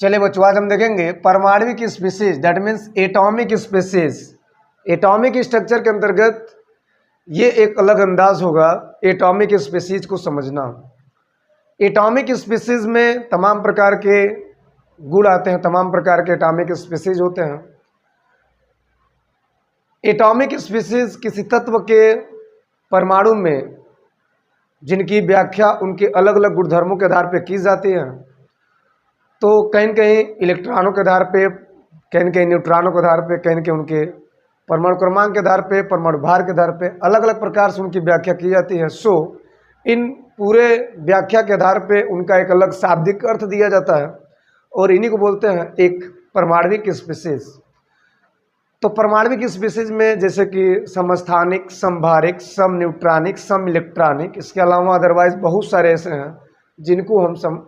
चलिए बच्चों, आज हम देखेंगे परमाणविक species, that means atomic species. Atomic structure के अंतर्गत ये एक अलग अंदाज होगा एटॉमिक स्पीसीज को समझना। एटॉमिक स्पीसीज में तमाम प्रकार के गुण आते हैं, तमाम प्रकार के एटॉमिक स्पीसीज होते हैं। एटॉमिक स्पीसीज किसी तत्व के परमाणु में जिनकी व्याख्या उनके अलग अलग गुणधर्मों के आधार पर की जाती है, तो कहीं न कहीं इलेक्ट्रॉनों के आधार पे, कहीं न कहीं न्यूट्रॉनों के आधार पे, कहीं न कहीं उनके परमाणु क्रमांक के आधार पे, परमाणु भार के आधार पे अलग अलग प्रकार से उनकी व्याख्या की जाती है। सो इन पूरे व्याख्या के आधार पे उनका एक अलग शाब्दिक अर्थ दिया जाता है और इन्हीं को बोलते हैं एक परमाणविक स्पीसीज। तो परमाणविक स्पीसीज में जैसे कि समस्थानिक, समभारिक, सम न्यूट्रॉनिक, सम इलेक्ट्रॉनिक, इसके अलावा अदरवाइज बहुत सारे ऐसे हैं जिनको हम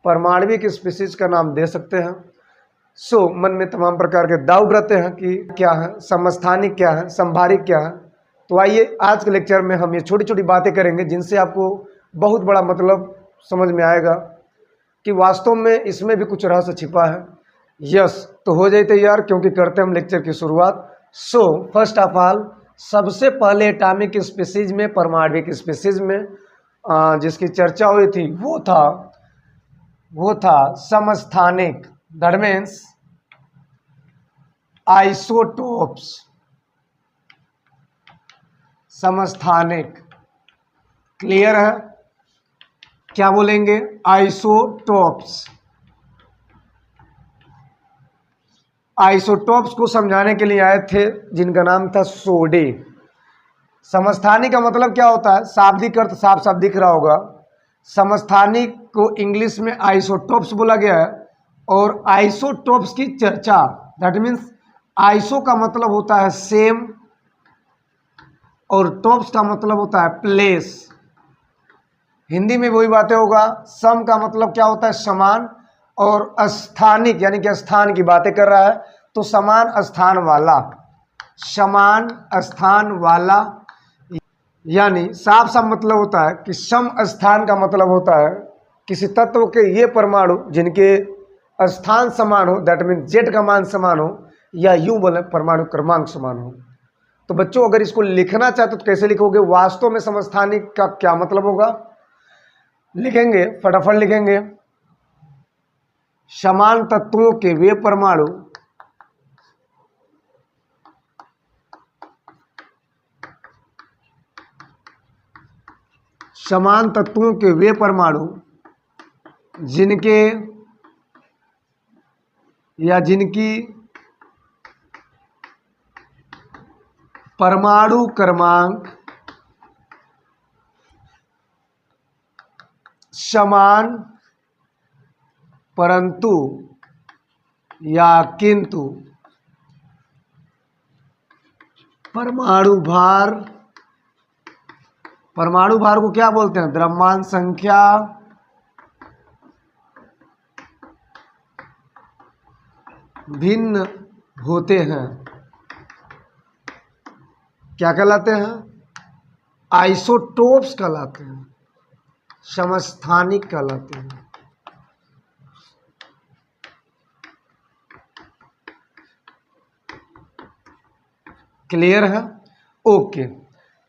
परमाणविक स्पीसीज का नाम दे सकते हैं। सो मन में तमाम प्रकार के डाउट रहते हैं कि क्या है, समस्थानिक क्या है, समभारिक क्या है। तो आइए आज के लेक्चर में हम ये छोटी छोटी बातें करेंगे जिनसे आपको बहुत बड़ा मतलब समझ में आएगा कि वास्तव में इसमें भी कुछ रहस्य छिपा है। यस, तो हो जाए तैयार, क्योंकि करते हैं हम लेक्चर की शुरुआत। सो फर्स्ट ऑफ ऑल, सबसे पहले एटॉमिक स्पीसीज में, परमाणविक स्पीसीज में जिसकी चर्चा हुई थी वो था समस्थानिक, दैट मीन्स आइसोटोप्स। समस्थानिक, क्लियर है? क्या बोलेंगे? आइसोटोप्स। आइसोटोप्स को समझाने के लिए आए थे जिनका नाम था सोडे। समस्थानिक का मतलब क्या होता है? शाब्दिक अर्थ साफ साफ दिख रहा होगा। समस्थानिक को इंग्लिश में आइसोटोप्स बोला गया है और आइसोटोप्स की चर्चा, दैट मीन्स आइसो का मतलब होता है सेम और टोप्स का मतलब होता है प्लेस। हिंदी में वही बातें होगा। सम का मतलब क्या होता है? समान, और स्थानिक यानी कि स्थान की बातें कर रहा है, तो समान स्थान वाला, समान स्थान वाला, यानी साफ साफ मतलब होता है कि सम स्थान का मतलब होता है किसी तत्व के ये परमाणु जिनके स्थान समान हो, दैट मीन जेड का मान समान हो, या यूं बोले परमाणु क्रमांक समान हो। तो बच्चों अगर इसको लिखना चाहते तो कैसे लिखोगे? वास्तव में समस्थानिक का क्या मतलब होगा लिखेंगे, फटाफट लिखेंगे। समान तत्वों के वे परमाणु समान तत्वों के वे परमाणु जिनके या जिनकी परमाणु क्रमांक समान परंतु या किंतु परमाणु भार को क्या बोलते हैं? द्रव्यमान संख्या भिन्न होते हैं। क्या कहलाते हैं? आइसोटोप्स कहलाते हैं, समस्थानिक कहलाते हैं। क्लियर है? ओके,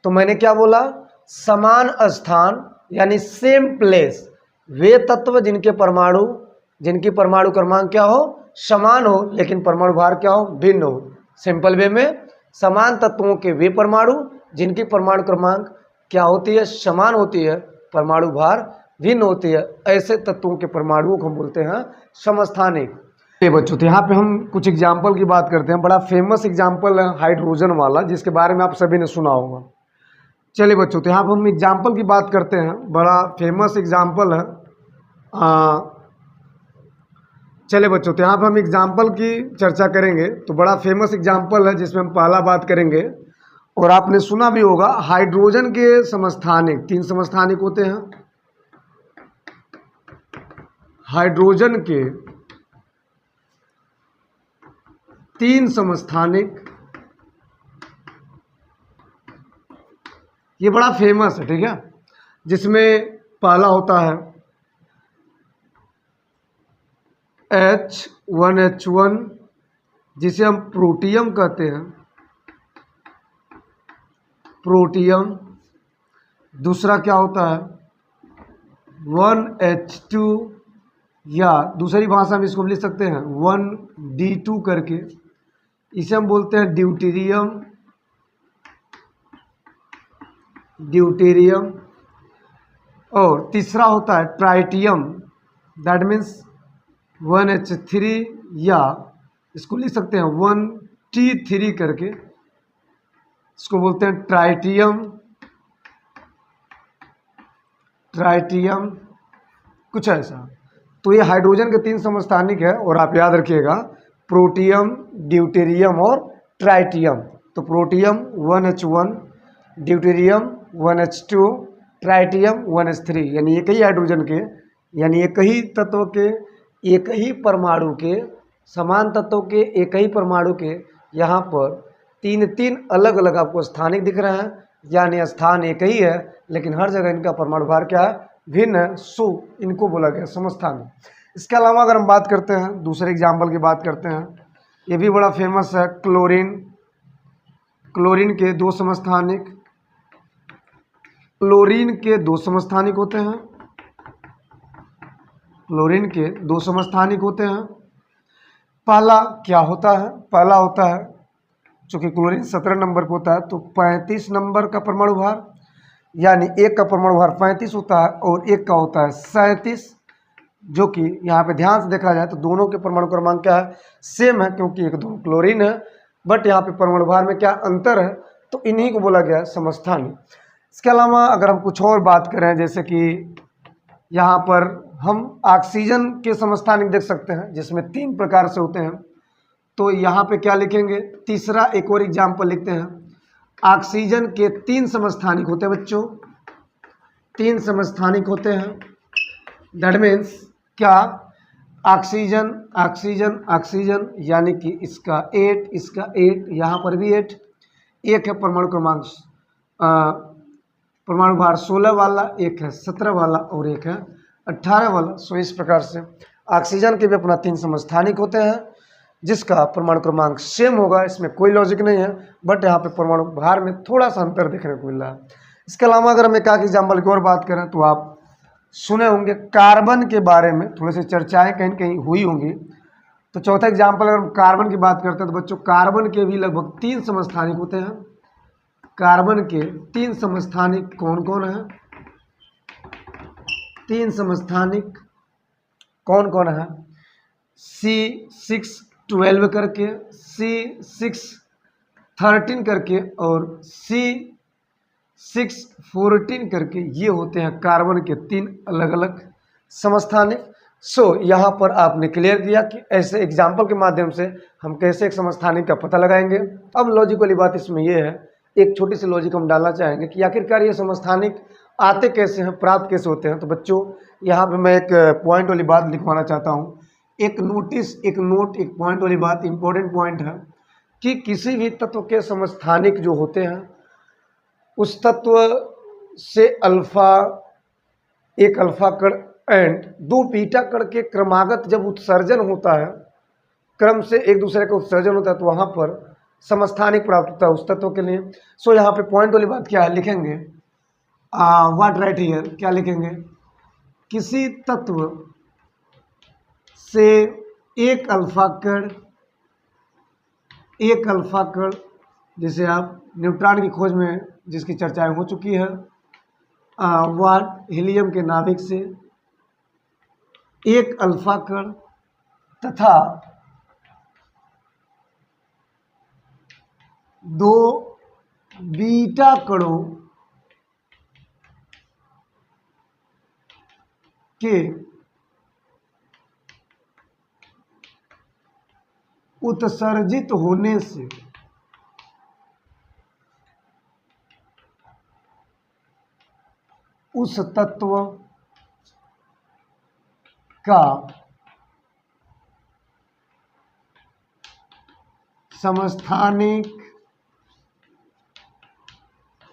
तो मैंने क्या बोला? समान स्थान यानी सेम प्लेस, वे तत्व जिनकी परमाणु क्रमांक क्या हो? समान हो, लेकिन परमाणु भार क्या हो? भिन्न हो। सिंपल वे में, समान तत्वों के वे परमाणु जिनकी परमाणु क्रमांक क्या होती है? समान होती है, परमाणु भार भिन्न होती है, ऐसे तत्वों के परमाणुओं को हम बोलते हैं समस्थानिक। बच्चों, तो यहाँ पे हम कुछ एग्जाम्पल की बात करते हैं। बड़ा फेमस एग्जाम्पल है हाइड्रोजन वाला, जिसके बारे में आप सभी ने सुना होगा। चलिए बच्चों, तो यहाँ पर हम एग्जाम्पल की बात करते हैं। बड़ा फेमस एग्जाम्पल है। चलिए बच्चों, तो यहाँ पर हम एग्जाम्पल की चर्चा करेंगे। तो बड़ा फेमस एग्जाम्पल है जिसमें हम पहला बात करेंगे, और आपने सुना भी होगा, हाइड्रोजन के समस्थानिक 3 समस्थानिक होते हैं। हाइड्रोजन के 3 समस्थानिक, ये बड़ा फेमस है, ठीक है। जिसमें पहला होता है H1H1 जिसे हम प्रोटियम कहते हैं, प्रोटियम। दूसरा क्या होता है 1H2, या दूसरी भाषा में इसको हम लिख सकते हैं 1D2 करके, इसे हम बोलते हैं ड्यूटेरियम, ड्यूटेरियम। और तीसरा होता है ट्राइटियम, दैट मीन्स 1H3, या इसको लिख सकते हैं 1T3 करके, इसको बोलते हैं ट्राइटियम, ट्राइटियम कुछ ऐसा। तो ये हाइड्रोजन के 3 समस्थानिक है, और आप याद रखिएगा प्रोटियम, ड्यूटेरियम और ट्राइटियम। तो protium 1H1, deuterium 1H2, tritium 1H3, यानी एक ही हाइड्रोजन के, यानी एक ही तत्व के, एक ही परमाणु के, समान तत्व के एक ही परमाणु के यहाँ पर तीन अलग अलग आपको स्थानिक दिख रहे हैं, यानी स्थान एक ही है लेकिन हर जगह इनका परमाणु भार क्या है, भिन्न है। सो इनको बोला गया समस्थानिक। इसके अलावा अगर हम बात करते हैं, दूसरे एग्जाम्पल की बात करते हैं, ये भी बड़ा फेमस है क्लोरीन। क्लोरीन के 2 समस्थानिक, क्लोरीन के 2 समस्थानिक होते हैं, क्लोरीन के 2 समस्थानिक होते हैं। पहला क्या होता है, पहला होता है चूँकि क्लोरीन 17 नंबर पर होता है तो 35 नंबर का परमाणु भार, यानी एक का परमाणु भार 35 होता है और एक का होता है 37, जो कि यहाँ पे ध्यान से देखा जाए तो दोनों के परमाणु क्रमांक क्या है, सेम है, क्योंकि एक दोनों क्लोरीन है, बट यहाँ पे परमाणु भार में क्या अंतर है, तो इन्हीं को बोला गया है समस्थानिक। इसके अलावा अगर हम कुछ और बात करें, जैसे कि यहाँ पर हम ऑक्सीजन के समस्थानिक देख सकते हैं जिसमें 3 प्रकार से होते हैं, तो यहाँ पे क्या लिखेंगे, तीसरा एक और एग्जाम्पल लिखते हैं। ऑक्सीजन के 3 समस्थानिक होते हैं बच्चों, 3 समस्थानिक होते हैं। दैट मीन्स क्या, ऑक्सीजन ऑक्सीजन ऑक्सीजन, यानी कि इसका 8, इसका 8, यहाँ पर भी 8, एक है परमाणु क्रमांक परमाणु भार 16 वाला, एक है 17 वाला और एक है 18 वाला। सो इस प्रकार से ऑक्सीजन के भी अपना 3 समस्थानिक होते हैं जिसका परमाणु क्रमांक सेम होगा, इसमें कोई लॉजिक नहीं है, बट यहाँ पे परमाणु भार में थोड़ा सा अंतर देखने को मिल रहा है। इसके अलावा अगर हम एक एग्जाम्पल की और बात करें तो आप सुने होंगे कार्बन के बारे में थोड़ी सी चर्चाएं कहीं कहीं हुई होंगी। तो चौथा एग्जाम्पल अगर हम कार्बन की बात करते हैं तो बच्चों कार्बन के भी लगभग 3 समस्थानिक होते हैं। कार्बन के 3 समस्थानिक कौन कौन है, 3 समस्थानिक कौन कौन है, C612 करके, C613 करके और C614 करके, ये होते हैं कार्बन के 3 अलग अलग समस्थानिक। सो यहाँ पर आपने क्लियर किया कि ऐसे एग्जाम्पल के माध्यम से हम कैसे एक समस्थानिक का पता लगाएंगे। अब लॉजिक वाली बात इसमें यह है, एक छोटी सी लॉजिक हम डालना चाहेंगे कि आखिरकार ये समस्थानिक आते कैसे हैं, प्राप्त कैसे होते हैं। तो बच्चों यहाँ पे मैं एक पॉइंट वाली बात लिखवाना चाहता हूँ, एक नोटिस, एक नोट, एक पॉइंट वाली बात, इंपॉर्टेंट पॉइंट है कि किसी भी तत्व के समस्थानिक जो होते हैं उस तत्व से अल्फा, एक अल्फा कण एंड 2 बीटा कण के क्रमागत जब उत्सर्जन होता है, क्रम से एक दूसरे का उत्सर्जन होता है, तो वहाँ पर समस्थानिक प्राप्त होता है उस तत्व के लिए। सो यहाँ पे पॉइंट वाली बात क्या है, लिखेंगे व्हाट राइट हियर, क्या लिखेंगे, किसी तत्व से एक अल्फा कण, एक अल्फा कण, जिसे आप न्यूट्रॉन की खोज में जिसकी चर्चाएं हो चुकी है, वाट हीलियम के नाभिक से एक अल्फा कण तथा 2 बीटा कणों के उत्सर्जित होने से उस तत्व का समस्थानिक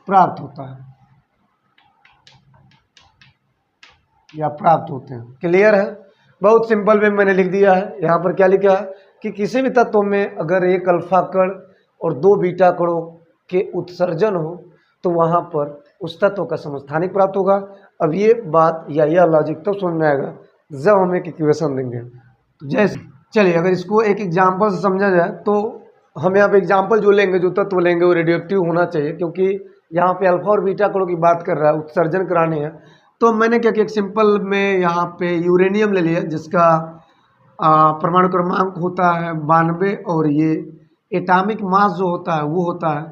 प्राप्त होता है या प्राप्त होते हैं। क्लियर है, बहुत सिंपल वे मैंने लिख दिया है। यहाँ पर क्या लिखा है कि किसी भी तत्व में अगर एक अल्फा कण और दो बीटा कणों के उत्सर्जन हो तो वहाँ पर उस तत्व का समस्थानिक प्राप्त होगा। अब ये बात या यह लॉजिक तब समझ में आएगा जब हम एक इक्वेशन देंगे। जैसे चलिए अगर इसको एक एग्जाम्पल से समझा जाए तो हम यहाँ पे एग्जाम्पल जो लेंगे, जो तत्व लेंगे वो रेडियो एक्टिव होना चाहिए, क्योंकि यहाँ पे अल्फा और बीटा कणों की बात कर रहा है, उत्सर्जन कराने हैं। तो मैंने क्या किया, एक सिंपल में यहाँ पे यूरेनियम ले लिया जिसका परमाणु क्रमांक होता है 92 और ये एटॉमिक मास जो होता है वो होता है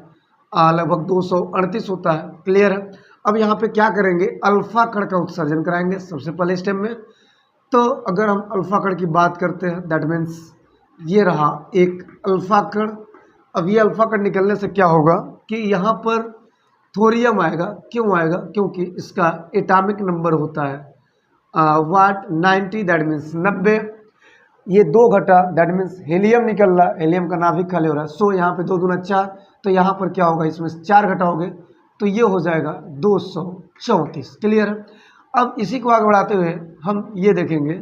लगभग 238 होता है। क्लियर है। अब यहाँ पे क्या करेंगे, अल्फा कण का उत्सर्जन कराएंगे सबसे पहले स्टेप में। तो अगर हम अल्फा कण की बात करते हैं दैट मीन्स ये रहा एक अल्फा कण। अब ये अल्फा कण निकलने से क्या होगा कि यहाँ पर थोरियम आएगा। क्यों आएगा? क्योंकि इसका एटॉमिक नंबर होता है वाट 90 दैट मीन्स 90। ये 2 घटा दैट मीन्स हीलियम निकल रहा है, हीलियम का नाभिक खाली हो रहा है। सो यहाँ पे 2 दूना 4, तो यहाँ पर क्या होगा, इसमें 4 घटाओगे तो ये हो जाएगा 234। क्लियर है। अब इसी को आगे बढ़ाते हुए हम ये देखेंगे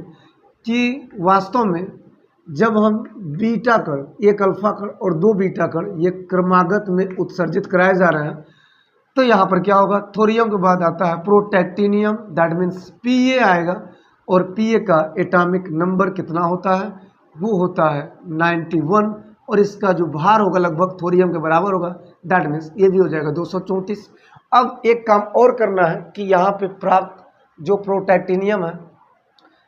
कि वास्तव में जब हम बीटा कण, एक अल्फा कण और 2 बीटा कण ये क्रमागत में उत्सर्जित कराए जा रहे हैं तो यहाँ पर क्या होगा, थोरियम के बाद आता है प्रोटैक्टिनियम दैट मीन्स Pa आएगा और Pa का एटॉमिक नंबर कितना होता है, वो होता है 91 और इसका जो भार होगा लगभग थोरियम के बराबर होगा दैट मीन्स ये भी हो जाएगा 234। अब एक काम और करना है कि यहाँ पे प्राप्त जो प्रोटैक्टिनियम है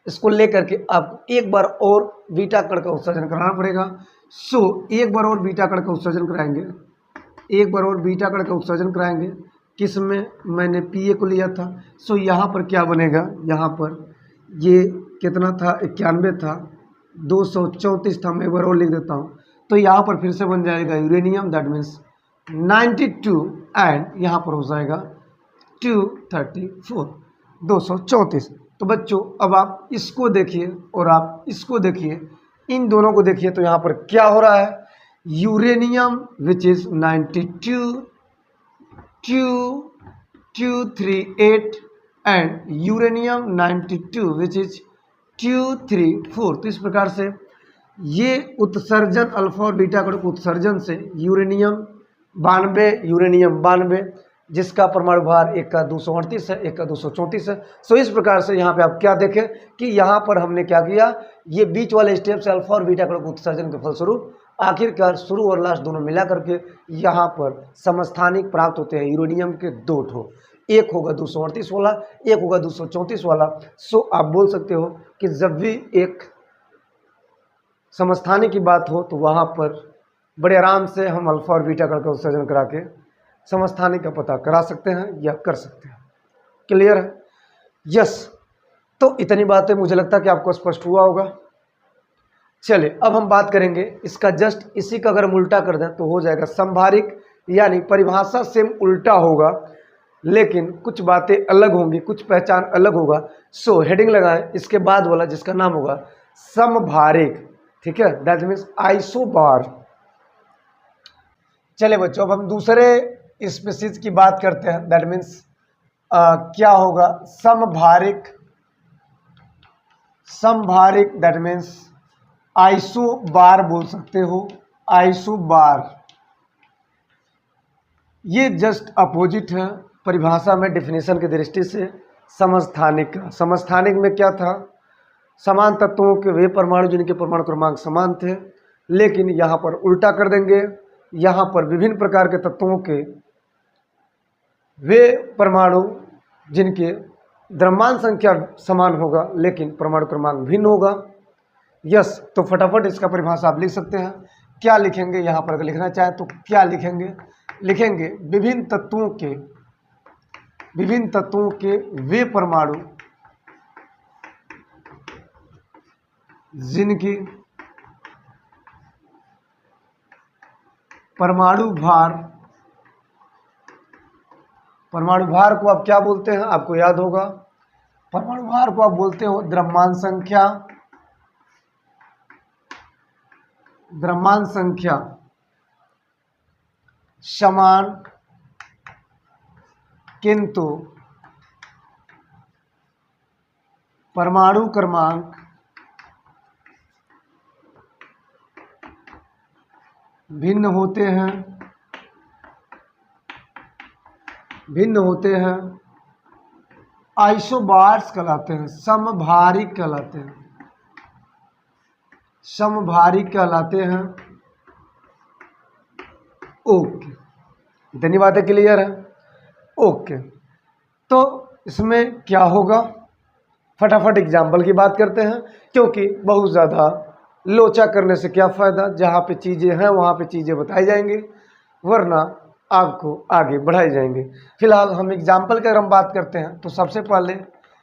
इसको लेकर के आपको एक बार और बीटा कण का उत्सर्जन कराना पड़ेगा। सो एक बार और बीटा कण का उत्सर्जन कराएंगे, एक बार और बीटा कण का उत्सर्जन कराएंगे। किस में? मैंने Pa को लिया था। सो यहाँ पर क्या बनेगा, यहाँ पर ये कितना था, 91 था, 234 था। मैं एक बार और लिख देता हूँ तो यहाँ पर फिर से बन जाएगा यूरेनियम दैट मीन्स 92 एंड यहाँ पर हो जाएगा 234 234। तो बच्चों अब आप इसको देखिए और आप इसको देखिए, इन दोनों को देखिए तो यहाँ पर क्या हो रहा है, uranium which is 92 238 and uranium 92 which is 234। तो इस प्रकार से ये उत्सर्जन अल्फा और बीटा कण के उत्सर्जन से यूरेनियम 92 जिसका परमाणु भार एक का 238 है, एक का 234 है। सो इस प्रकार से यहाँ पे आप क्या देखें कि यहाँ पर हमने क्या किया, ये बीच वाले स्टेप से अल्फा और बीटा कण के उत्सर्जन के फलस्वरूप आखिरकार शुरू और लास्ट दोनों मिला करके यहाँ पर समस्थानिक प्राप्त होते हैं यूरेनियम के 2 ठो, एक होगा 238 वाला, एक होगा 234 वाला। सो आप बोल सकते हो कि जब भी एक समस्थानिक की बात हो तो वहाँ पर बड़े आराम से हम अल्फा और बीटा कण का उत्सर्जन करा के समस्थानिक का पता करा सकते हैं या कर सकते हैं। क्लियर है? यस। तो इतनी बातें मुझे लगता है कि आपको स्पष्ट हुआ होगा। चलिए अब हम बात करेंगे इसका जस्ट इसी का अगर हम उल्टा कर दें तो हो जाएगा संभारिक, यानी परिभाषा सेम उल्टा होगा लेकिन कुछ बातें अलग होंगी, कुछ पहचान अलग होगा। सो हेडिंग लगाएं इसके बाद वाला जिसका नाम होगा समभारिक। ठीक है, दैट मीन्स आइसोबार। चलिए बच्चों अब हम दूसरे स्पीसीज की बात करते हैं दैट मीन्स क्या होगा, समभारिक। समभारिक दैट मीन्स आइसोबार बोल सकते हो, आइसोबार। ये जस्ट अपोजिट है परिभाषा में, डेफिनेशन की दृष्टि से समस्थानिक। समस्थानिक में क्या था, समान तत्वों के वे परमाणु जिनके परमाणु क्रमांक समान थे, लेकिन यहाँ पर उल्टा कर देंगे, यहाँ पर विभिन्न प्रकार के तत्वों के वे परमाणु जिनके द्रव्यमान संख्या समान होगा लेकिन परमाणु क्रमांक भिन्न होगा। यस, तो फटाफट इसका परिभाषा आप लिख सकते हैं। क्या लिखेंगे यहाँ पर, अगर लिखना चाहे तो क्या लिखेंगे, लिखेंगे विभिन्न तत्वों के वे परमाणु जिनकी परमाणु भार को आप क्या बोलते हैं, आपको याद होगा, परमाणु भार को आप बोलते हो द्रव्यमान संख्या समान किंतु परमाणु क्रमांक भिन्न होते हैं आइसोबार्स कहलाते हैं, समभारिक कहलाते हैं। ओके, इतनी बातें क्लियर है। ओके, तो इसमें क्या होगा, फटाफट एग्जाम्पल की बात करते हैं, क्योंकि बहुत ज़्यादा लोचा करने से क्या फ़ायदा, जहाँ पे चीज़ें हैं वहाँ पे चीज़ें बताई जाएंगी, वरना आपको आगे बढ़ाई जाएंगे। फिलहाल हम एग्जाम्पल की अगर हम बात करते हैं तो सबसे पहले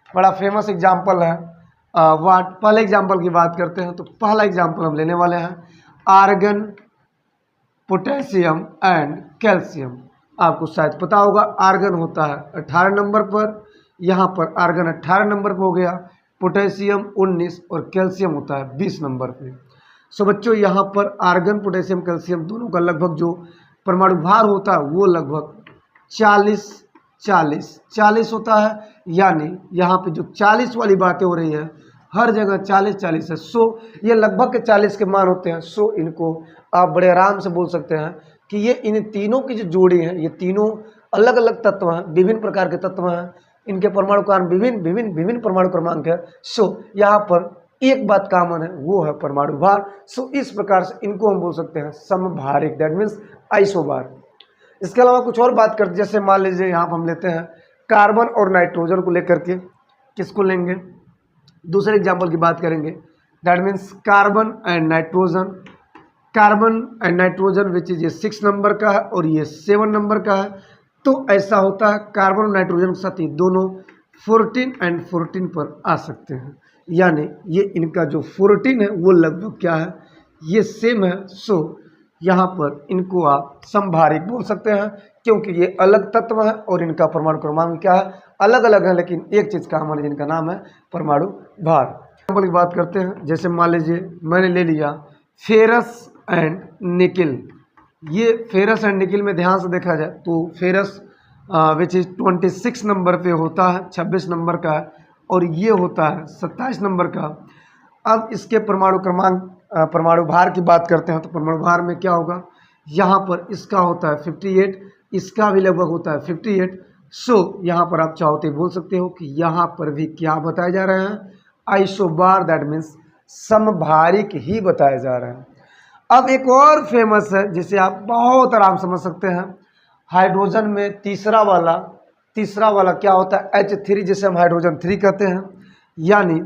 बड़ा फेमस एग्जाम्पल है पहले एग्जाम्पल की बात करते हैं तो पहला एग्जाम्पल हम लेने वाले हैं आर्गन, पोटेशियम एंड कैल्शियम। आपको शायद पता होगा आर्गन होता है 18 नंबर पर, यहाँ पर आर्गन 18 नंबर पर हो गया, पोटेशियम 19 और कैल्शियम होता है 20 नंबर पे। सो बच्चों यहाँ पर आर्गन, पोटेशियम, कैल्शियम दोनों का लगभग जो परमाणु भार होता है वो लगभग 40 होता है। यानी यहाँ पे जो 40 वाली बातें हो रही है हर जगह 40 है। सो ये लगभग के 40 के मान होते हैं। सो इनको आप बड़े आराम से बोल सकते हैं कि ये इन तीनों की जो जोड़ी है, ये तीनों अलग अलग तत्व हैं, विभिन्न प्रकार के तत्व हैं, इनके परमाणु क्रमांक विभिन्न परमाणु क्रमांक है। सो यहाँ पर एक बात कॉमन है, वो है परमाणु भार। सो इस प्रकार से इनको हम बोल सकते हैं समभारिक, दैट मीन्स आइसोबार। इसके अलावा कुछ और बात करते, जैसे मान लीजिए यहाँ पर हम लेते हैं कार्बन और नाइट्रोजन को लेकर के, किसको लेंगे, दूसरे एग्जाम्पल की बात करेंगे, that means carbon and nitrogen which is ये 6 नंबर का है और ये 7 नंबर का है। तो ऐसा होता है कार्बन और नाइट्रोजन के साथ ये दोनों 14 एंड 14 पर आ सकते हैं। यानी ये इनका जो 14 है वो लगभग क्या है, ये सेम है। सो यहाँ पर इनको आप समभारिक बोल सकते हैं, क्योंकि ये अलग तत्व है और इनका परमाणु क्रमांक क्या है, अलग अलग है, लेकिन एक चीज़ कॉमन है जिनका नाम है परमाणु भार। एग्जाम्पल की बात करते हैं, जैसे मान लीजिए मैंने ले लिया फेरस एंड निकिल। ये फेरस एंड निकिल में ध्यान से देखा जाए तो फेरस विच इज 26 नंबर पे होता है, 26 नंबर का है, और ये होता है 27 नंबर का। अब इसके परमाणु क्रमांक, परमाणु भार की बात करते हैं तो परमाणु भार में क्या होगा, यहाँ पर इसका होता है 58, इसका भी लगभग होता है 58। सो यहाँ पर आप चाहो तो बोल सकते हो कि यहाँ पर भी क्या बताए जा रहे हैं, आइसोबार, दैट मीन्स समभारिक ही बताए जा रहे हैं। अब एक और फेमस है जिसे आप बहुत आराम समझ सकते हैं, हाइड्रोजन में तीसरा वाला क्या होता है, H3, जिसे हम हाइड्रोजन 3 कहते हैं, यानी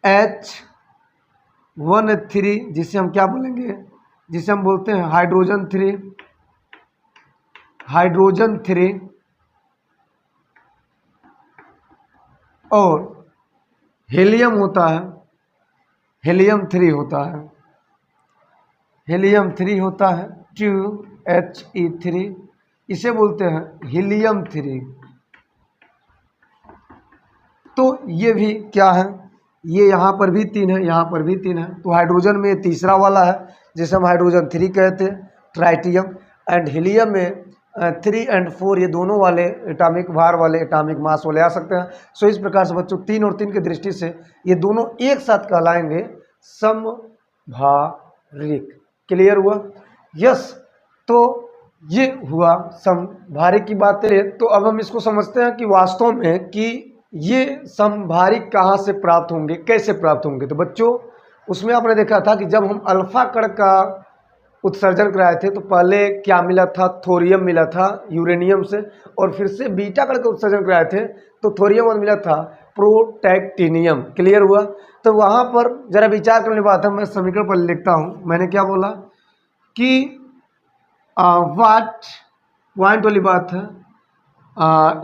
H1 3, जिसे हम क्या बोलेंगे, जिसे हम बोलते हैं हाइड्रोजन 3 और हीलियम होता है, हीलियम 3 होता है 2He3, इसे बोलते हैं हीलियम 3। तो ये भी क्या है, ये यहाँ पर भी 3 है, यहाँ पर भी 3 है। तो हाइड्रोजन में तीसरा वाला है जिसे हम हाइड्रोजन 3 कहते हैं, ट्राइटियम, एंड हीलियम में 3 और 4 ये दोनों वाले एटॉमिक भार वाले, एटॉमिक मास वाले आ सकते हैं। सो इस प्रकार से बच्चों 3 और 3 की दृष्टि से ये दोनों एक साथ कहलाएंगे समभारिक। क्लियर हुआ? यस। तो ये हुआ समभारिक की बातें। तो अब हम इसको समझते हैं कि वास्तव में कि ये समभारिक कहाँ से प्राप्त होंगे, कैसे प्राप्त होंगे। तो बच्चों उसमें आपने देखा था कि जब हम अल्फा कण का उत्सर्जन कराए थे तो पहले क्या मिला था, थोरियम मिला था यूरेनियम से, और फिर से बीटा कण का उत्सर्जन कराए थे तो थोरियम और मिला था प्रोटैक्टिनियम। क्लियर हुआ? तो वहाँ पर जरा विचार करने बात है, मैं समीकरण पर लिखता हूँ। मैंने क्या बोला कि वाट पॉइंट वाली बात है,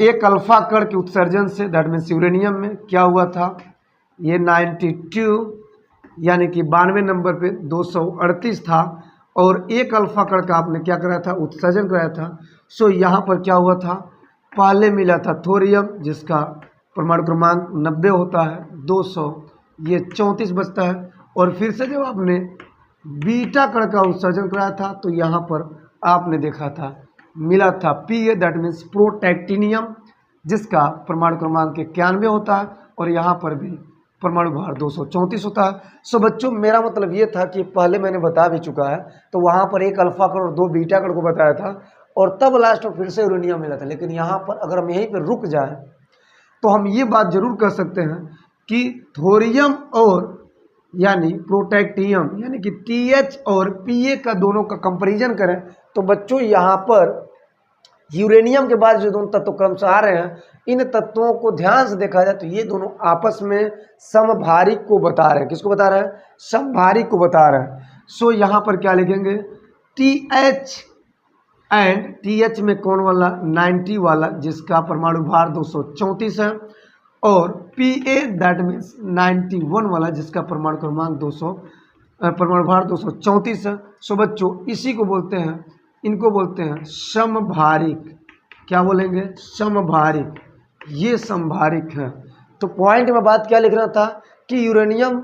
एक अल्फा कण के उत्सर्जन से, दैट मीन्स यूरेनियम में क्या हुआ था, ये 92 यानी कि 92 नंबर पे 238 था, और एक अल्फा कण का आपने क्या कराया था, उत्सर्जन कराया था। सो यहाँ पर क्या हुआ था, पहले मिला था थोरियम जिसका परमाणु क्रमांक 90 होता है, 200 ये 34 बचता है, और फिर से जब आपने बीटा कण का उत्सर्जन कराया था तो यहाँ पर आपने देखा था मिला था Pa, दैट मीन्स प्रोटैक्टिनियम, जिसका परमाणु क्रमांक 91 होता है, और यहाँ पर भी परमाणु भार 234 होता है। सो बच्चों मेरा मतलब ये था कि पहले मैंने बता भी चुका है, तो वहाँ पर एक अल्फा कण और 2 बीटा कण को बताया था और तब लास्ट में फिर से यूरेनियम मिला था। लेकिन यहाँ पर अगर हम यहीं पर रुक जाए तो हम ये बात जरूर कह सकते हैं कि थोरियम और यानी प्रोटैक्टियम यानी कि TH और Pa का दोनों का कंपैरिजन करें तो बच्चों यहाँ पर यूरेनियम के बाद जो दोनों तत्व क्रमशः आ रहे हैं, इन तत्वों को ध्यान से देखा जाए तो ये दोनों आपस में समभारिक को बता रहे हैं। किसको बता रहे हैं? समभारिक को बता रहे हैं। सो यहाँ पर क्या लिखेंगे? TH एंड TH में कौन वाला? 90 वाला, जिसका परमाणु भार 234 है, और Pa दैट मीन्स 91 वाला, जिसका परमाणु क्रमांक परमाणु भार 234 है। सो बच्चों इसी को बोलते हैं, इनको बोलते हैं समभारिक। क्या बोलेंगे? समभारिक। ये समभारिक है। तो पॉइंट में बात क्या लिखना था कि यूरेनियम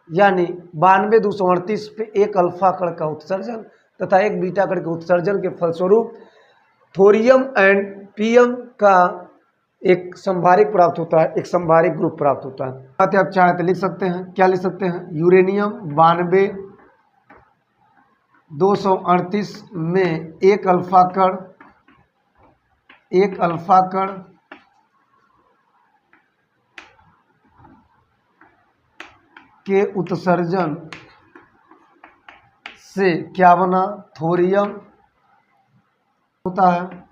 यानी 92 पे एक अल्फा कण का उत्सर्जन तथा एक बीटा कण के उत्सर्जन के फलस्वरूप थोरियम एंड पीएम का एक संभारिक प्राप्त होता है, एक संभारिक ग्रुप प्राप्त होता है। बातें आप चाहे तो लिख सकते हैं। क्या लिख सकते हैं? यूरेनियम 92 में एक अल्फा कण के उत्सर्जन से क्या बना? थोरियम होता है,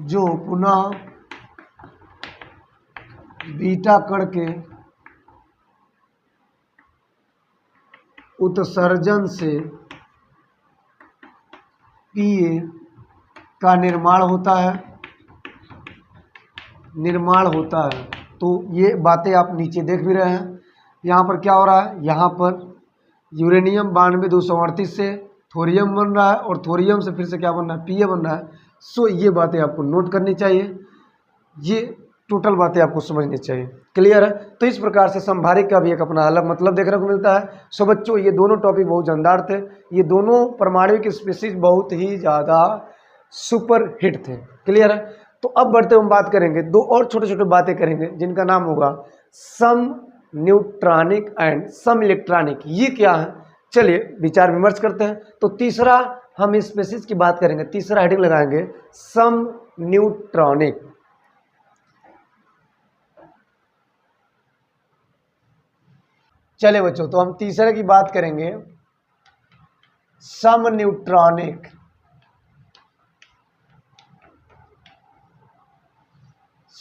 जो पुनः बीटा कण के उत्सर्जन से Pa का निर्माण होता है। तो ये बातें आप नीचे देख भी रहे हैं। यहाँ पर क्या हो रहा है? यहाँ पर यूरेनियम 92 से थोरियम बन रहा है और थोरियम से फिर से क्या बन रहा है? Pa बन रहा है। सो ये बातें आपको नोट करनी चाहिए, ये टोटल बातें आपको समझनी चाहिए। क्लियर है? तो इस प्रकार से संभारिक का भी एक अपना अलग मतलब देखने को मिलता है। सो बच्चों ये दोनों टॉपिक बहुत जानदार थे। ये दोनों परमाणविक स्पीशीज बहुत ही ज़्यादा सुपर हिट थे। क्लियर है? तो अब बढ़ते हम बात करेंगे, दो और छोटे छोटे बातें करेंगे जिनका नाम होगा सम न्यूट्रॉनिक एंड सम इलेक्ट्रॉनिक। ये क्या है? चलिए विचार विमर्श करते हैं। तो तीसरा हम स्पीशीज की बात करेंगे, तीसरा हेडिंग लगाएंगे सम न्यूट्रॉनिक। चले बच्चों, तो हम तीसरे की बात करेंगे सम न्यूट्रॉनिक।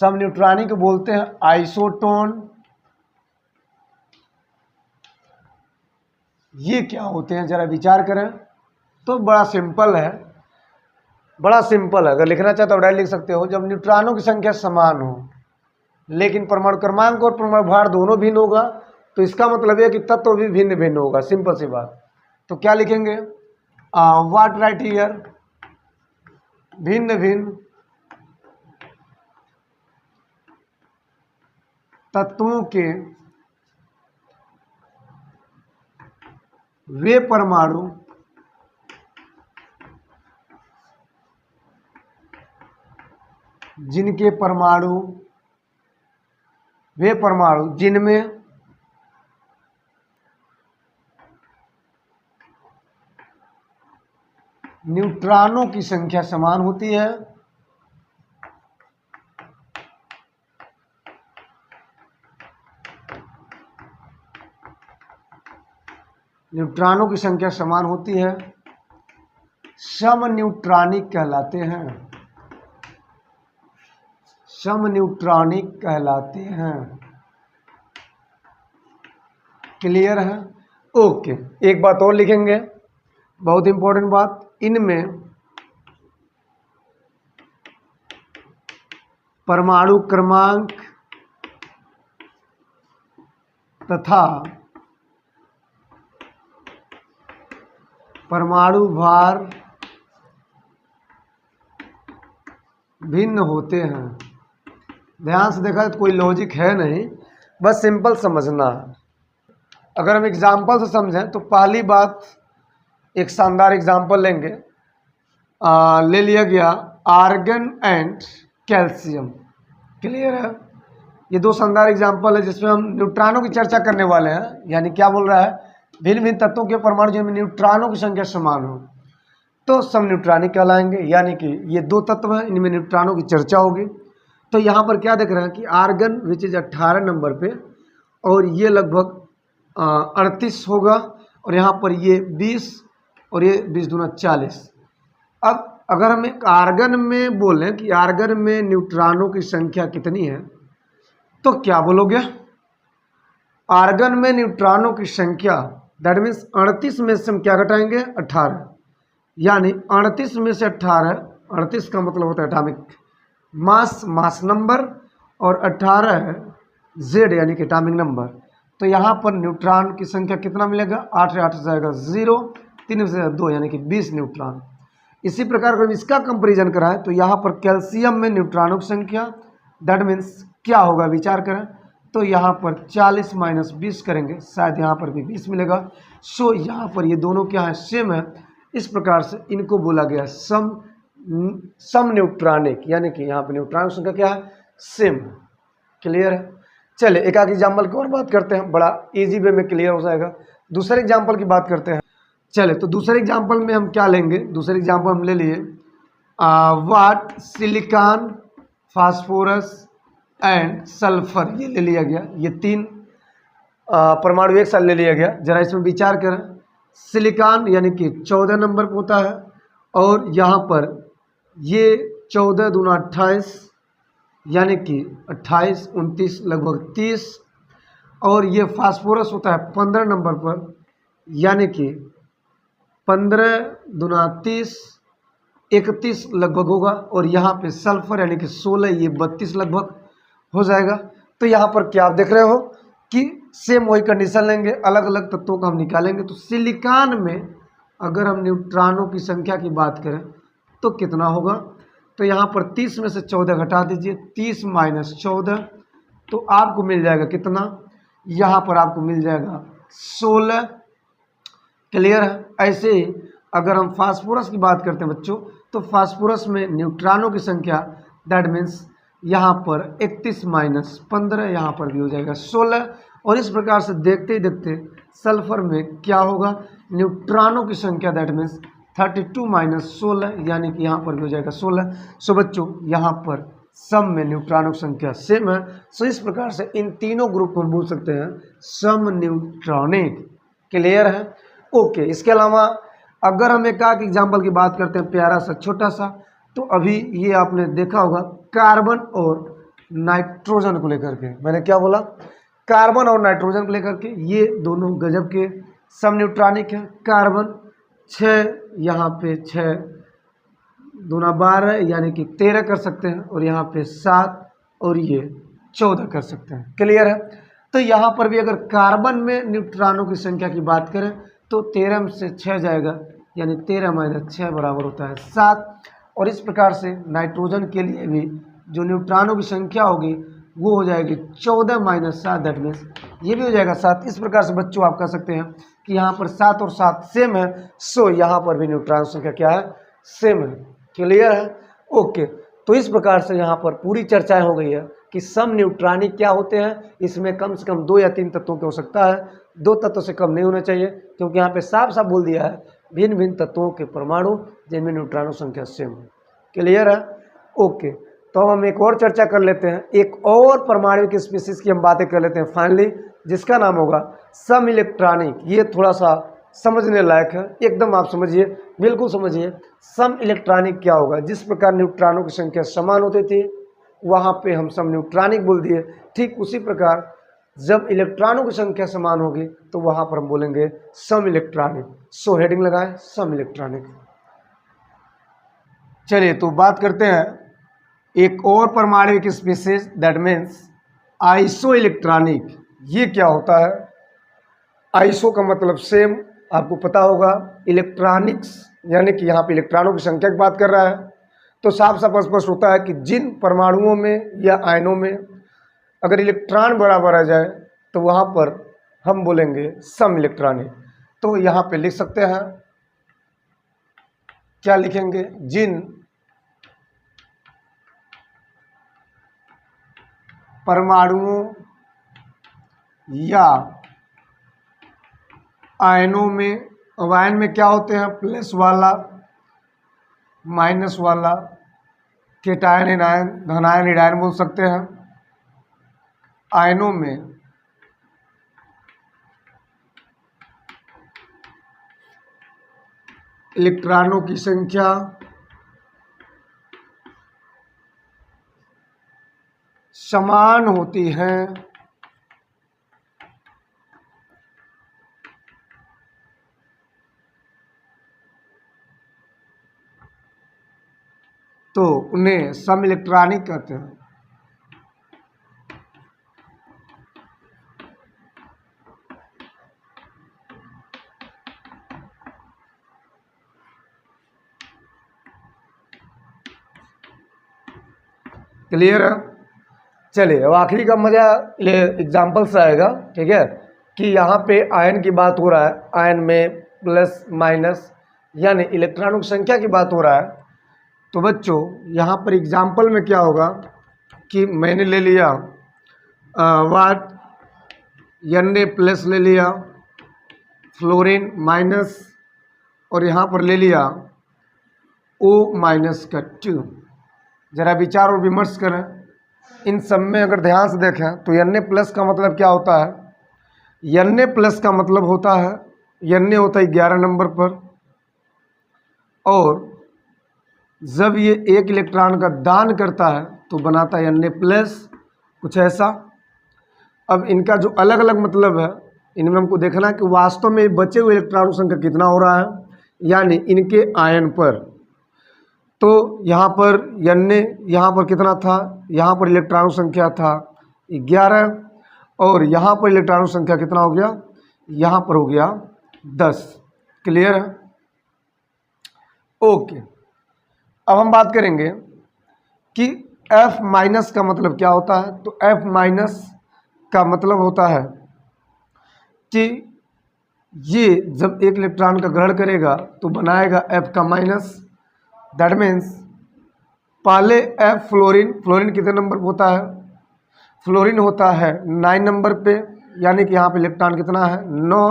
सम न्यूट्रॉनिक को बोलते हैं आइसोटोन। ये क्या होते हैं जरा विचार करें तो बड़ा सिंपल है, अगर लिखना चाहते हो डायरेक्ट लिख सकते हो। जब न्यूट्रॉनों की संख्या समान हो लेकिन परमाणु क्रमांक और परमाणु भार दोनों भिन्न होगा तो इसका मतलब है कि तत्व भी भिन्न भिन्न होगा। सिंपल सी बात। तो क्या लिखेंगे? What right here? भिन्न भिन्न तत्वों के वे परमाणु जिनमें न्यूट्रॉनों की संख्या समान होती है। न्यूट्रॉनों की संख्या समान होती है, सम न्यूट्रॉनिक कहलाते हैं। सम न्यूट्रॉनिक कहलाते हैं। क्लियर है? ओके। एक बात और लिखेंगे, बहुत इंपॉर्टेंट बात। इनमें परमाणु क्रमांक तथा परमाणु भार भिन्न होते हैं। ध्यान से देखा तो कोई लॉजिक है नहीं, बस सिंपल समझना है। अगर हम एग्जाम्पल से समझें तो पहली बात, एक शानदार एग्जाम्पल लेंगे। ले लिया गया आर्गन एंड कैल्शियम। क्लियर है? ये दो शानदार एग्जाम्पल है जिसमें हम न्यूट्रॉनों की चर्चा करने वाले हैं। यानी क्या बोल रहा है, भिन्न भिन्न तत्वों के परमाणु जिनमें न्यूट्रॉनों की संख्या समान हो तो सम न्यूट्रॉनिक कहलाएंगे। यानी कि ये दो तत्व हैं, इनमें न्यूट्रॉनों की चर्चा होगी। तो यहाँ पर क्या देख रहे हैं कि आर्गन विच इज 18 नंबर पे और ये लगभग 38 होगा और यहाँ पर ये 20 और ये 20 दूना 40। अब अगर हम एक आर्गन में बोलें कि आर्गन में न्यूट्रॉनों की संख्या कितनी है तो क्या बोलोगे, आर्गन में न्यूट्रॉनों की संख्या दैट मीन्स 38 में से हम क्या घटाएंगे 18, यानी 38 में से 18, 38 का मतलब होता है एटॉमिक मास नंबर और 18 है जेड यानी कि एटॉमिक नंबर। तो यहाँ पर न्यूट्रॉन की संख्या कितना मिलेगा, 8 से 8 से जाएगा 0, 3 से 2 यानी कि 20 न्यूट्रॉन। इसी प्रकार अगर इसका कंपैरिजन कराएं तो यहाँ पर कैल्शियम में न्यूट्रॉनों की संख्या दैट मीन्स क्या होगा, विचार करें तो यहाँ पर 40 माइनस 20 करेंगे, शायद यहाँ पर भी 20 मिलेगा। सो यहाँ पर ये दोनों क्या है, सेम है। इस प्रकार से इनको बोला गया सम न्यूट्रॉनिक, यानी कि यहाँ पर न्यूट्रॉन की संख्या क्या है, सेम। क्लियर है। चलिए एक आध एग्जाम्पल की और बात करते हैं, बड़ा इजी वे में क्लियर हो जाएगा। दूसरे एग्जाम्पल की बात करते हैं। चले तो दूसरे एग्जाम्पल में हम क्या लेंगे, दूसरे एग्जाम्पल हम ले लिए वाट सिलिकॉन फास्फोरस एंड सल्फर, ये ले लिया गया। ये तीन परमाणु एक साथ ले लिया गया। जरा इसमें विचार करें, सिलिकॉन यानी कि 14 नंबर पर होता है और यहाँ पर ये 14 दूना 28 यानी कि 28 29 लगभग 30 और ये फास्फोरस होता है 15 नंबर पर यानी कि 15 दूना 30 31 लगभग होगा और यहाँ पे सल्फर यानी कि 16 ये 32 लगभग हो जाएगा। तो यहाँ पर क्या आप देख रहे हो कि सेम वही कंडीशन लेंगे, अलग अलग तत्वों का हम निकालेंगे। तो सिलिकॉन में अगर हम न्यूट्रॉनों की संख्या की बात करें तो कितना होगा, तो यहाँ पर 30 में से 14 घटा दीजिए, 30 माइनस 14 तो आपको मिल जाएगा कितना, यहाँ पर आपको मिल जाएगा 16। क्लियर है। ऐसे ही अगर हम फास्फोरस की बात करते हैं बच्चों तो फास्फोरस में न्यूट्रॉनों की संख्या दैट मीन्स यहाँ पर 31 माइनस 15 यहाँ पर भी हो जाएगा 16। और इस प्रकार से देखते ही देखते सल्फर में क्या होगा, न्यूट्रॉनों की संख्या दैट मीन्स 32 माइनस 16 यानी कि यहाँ पर भी हो जाएगा 16। सो बच्चों यहाँ पर सम में न्यूट्रॉनों की संख्या सेम है। सो इस प्रकार से इन तीनों ग्रुप को हम बोल सकते हैं सम न्यूट्रॉनिक। क्लियर है। ओके। इसके अलावा अगर हम एक एग्जाम्पल की बात करते हैं प्यारा सा छोटा सा, तो अभी ये आपने देखा होगा कार्बन और नाइट्रोजन को लेकर के, मैंने क्या बोला, कार्बन और नाइट्रोजन को लेकर के ये दोनों गजब के सम न्यूट्रॉनिक है। कार्बन 6 यहाँ पे 6 दूना 12 यानी कि 13 कर सकते हैं और यहाँ पे 7 और ये 14 कर सकते हैं। क्लियर है। तो यहाँ पर भी अगर कार्बन में न्यूट्रॉनों की संख्या की बात करें तो 13 में से 6 जाएगा यानी 13 माइनस 6 बराबर होता है 7। और इस प्रकार से नाइट्रोजन के लिए भी जो न्यूट्रॉनों की संख्या होगी वो हो जाएगी 14 माइनस 7 दैट मीन्स ये भी हो जाएगा 7। इस प्रकार से बच्चों आप कह सकते हैं कि यहाँ पर 7 और 7 सेम है। सो यहाँ पर भी न्यूट्रॉन संख्या क्या है, सेम है। क्लियर है। ओके। तो इस प्रकार से यहाँ पर पूरी चर्चाएं हो गई है कि सम न्यूट्रॉनिक क्या होते हैं। इसमें कम से कम 2 या 3 तत्वों की हो सकता है, 2 तत्वों से कम नहीं होना चाहिए, क्योंकि यहाँ पे साफ साफ बोल दिया है भिन्न भिन्न तत्वों के परमाणु जिनमें न्यूट्रॉनों संख्या सेम है। क्लियर है। ओके। तो हम एक और चर्चा कर लेते हैं, एक और परमाणु स्पीसीज की हम बातें कर लेते हैं फाइनली, जिसका नाम होगा सम इलेक्ट्रॉनिक। ये थोड़ा सा समझने लायक है, एकदम आप समझिए, बिल्कुल समझिए। सम इलेक्ट्रॉनिक क्या होगा, जिस प्रकार न्यूट्रॉनों की संख्या समान होती थी वहाँ पे हम सम न्यूट्रॉनिक बोल दिए, ठीक उसी प्रकार जब इलेक्ट्रॉनों की संख्या समान होगी तो वहाँ पर हम बोलेंगे सम इलेक्ट्रॉनिक। सो हेडिंग लगाएं सम इलेक्ट्रॉनिक। चलिए तो बात करते हैं एक और परमाणु species that means iso electronic. ये क्या होता है, आइसो का मतलब सेम, आपको पता होगा इलेक्ट्रॉनिक्स यानी कि यहाँ पे इलेक्ट्रॉनों की संख्या की बात कर रहा है। तो साफ साफ स्पष्ट होता है कि जिन परमाणुओं में या आयनों में अगर इलेक्ट्रॉन बराबर आ जाए तो वहाँ पर हम बोलेंगे सम इलेक्ट्रॉनिक। तो यहाँ पे लिख सकते हैं, क्या लिखेंगे, जिन परमाणुओं या आयनों में, अब आयन में क्या होते हैं, प्लस वाला, माइनस वाला, केटायन, एनायन, धनायन, ऋणायन बोल सकते हैं। आयनों में इलेक्ट्रॉनों की संख्या समान होती है तो उन्हें समइलेक्ट्रॉनिक कहते हैं। क्लियर है? चलिए अब आखिरी का मजा एग्जाम्पल से आएगा, ठीक है, कि यहाँ पे आयन की बात हो रहा है, आयन में प्लस माइनस यानी इलेक्ट्रॉनों की संख्या की बात हो रहा है। तो बच्चों यहाँ पर एग्जाम्पल में क्या होगा कि मैंने ले लिया वाट, Na प्लस ले लिया, फ्लोरीन माइनस, और यहाँ पर ले लिया O माइनस का 2। ज़रा विचार और विमर्श करें। इन सब में अगर ध्यान से देखें तो Na प्लस का मतलब क्या होता है, Na प्लस का मतलब होता है, Na होता है 11 नंबर पर, और जब ये एक इलेक्ट्रॉन का दान करता है तो बनाता है Na प्लस, कुछ ऐसा। अब इनका जो अलग अलग मतलब है, इनमें हमको देखना है कि वास्तव में बचे हुए इलेक्ट्रॉनों की संख्या कितना हो रहा है, यानी इनके आयन पर। तो यहाँ पर Na यहाँ पर कितना था, यहाँ पर इलेक्ट्रॉनों की संख्या था 11, और यहाँ पर इलेक्ट्रॉनों की संख्या कितना हो गया, यहाँ पर हो गया 10। क्लियर है? ओके, अब हम बात करेंगे कि F माइनस का मतलब क्या होता है। तो F माइनस का मतलब होता है कि ये जब एक इलेक्ट्रॉन का ग्रहण करेगा तो बनाएगा F का माइनस। दैट मीन्स पहले F फ्लोरीन, फ्लोरीन कितने नंबर पर होता है, फ्लोरीन होता है 9 नंबर पे, यानी कि यहाँ पे इलेक्ट्रॉन कितना है 9,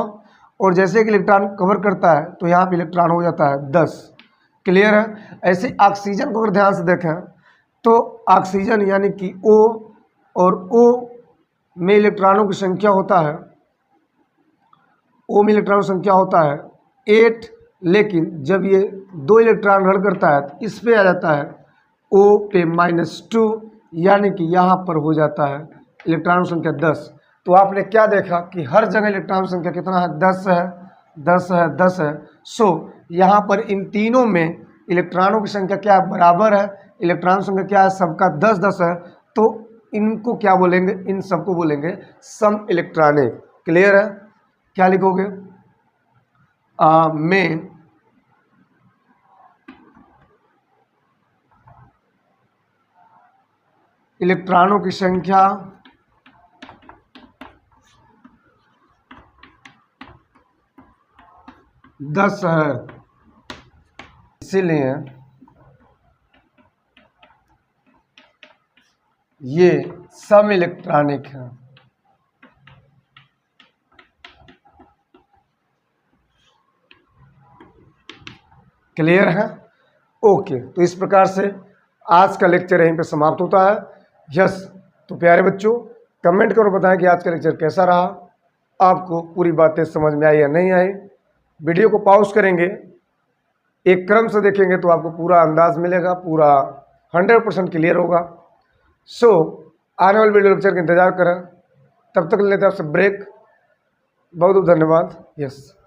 और जैसे कि इलेक्ट्रॉन कवर करता है तो यहाँ पे इलेक्ट्रॉन हो जाता है 10। क्लियर है? ऐसे ऑक्सीजन को अगर ध्यान से देखें तो ऑक्सीजन यानी कि O, और O में इलेक्ट्रॉनों की संख्या होता है, O में इलेक्ट्रॉनों की संख्या होता है 8, लेकिन जब ये 2 इलेक्ट्रॉन ग्रहण करता है तो इस पे आ जाता है O पे -2, यानी कि यहाँ पर हो जाता है इलेक्ट्रॉनों की संख्या 10। तो आपने क्या देखा कि हर जगह इलेक्ट्रॉन की संख्या कितना है, 10 है, 10 है, 10 है। सो यहाँ पर इन तीनों में इलेक्ट्रॉनों की संख्या क्या है, बराबर है। इलेक्ट्रॉन की संख्या क्या है, सबका 10 10 है। तो इनको क्या बोलेंगे, इन सबको बोलेंगे सम इलेक्ट्रॉनिक। क्लियर है? क्या लिखोगे, में इलेक्ट्रॉनों की संख्या दस है, इसीलिए ये सम इलेक्ट्रॉनिक है। क्लियर है? ओके, तो इस प्रकार से आज का लेक्चर यहीं पे समाप्त होता है। यस, तो प्यारे बच्चों कमेंट करो, बताएं कि आज का लेक्चर कैसा रहा, आपको पूरी बातें समझ में आई या नहीं आई। वीडियो को पॉज करेंगे, एक क्रम से देखेंगे तो आपको पूरा अंदाज मिलेगा, पूरा 100% क्लियर होगा। सो आने वाले वीडियो लेक्चर का इंतजार करें, तब तक लेते हैं आपसे ब्रेक। बहुत बहुत धन्यवाद। यस।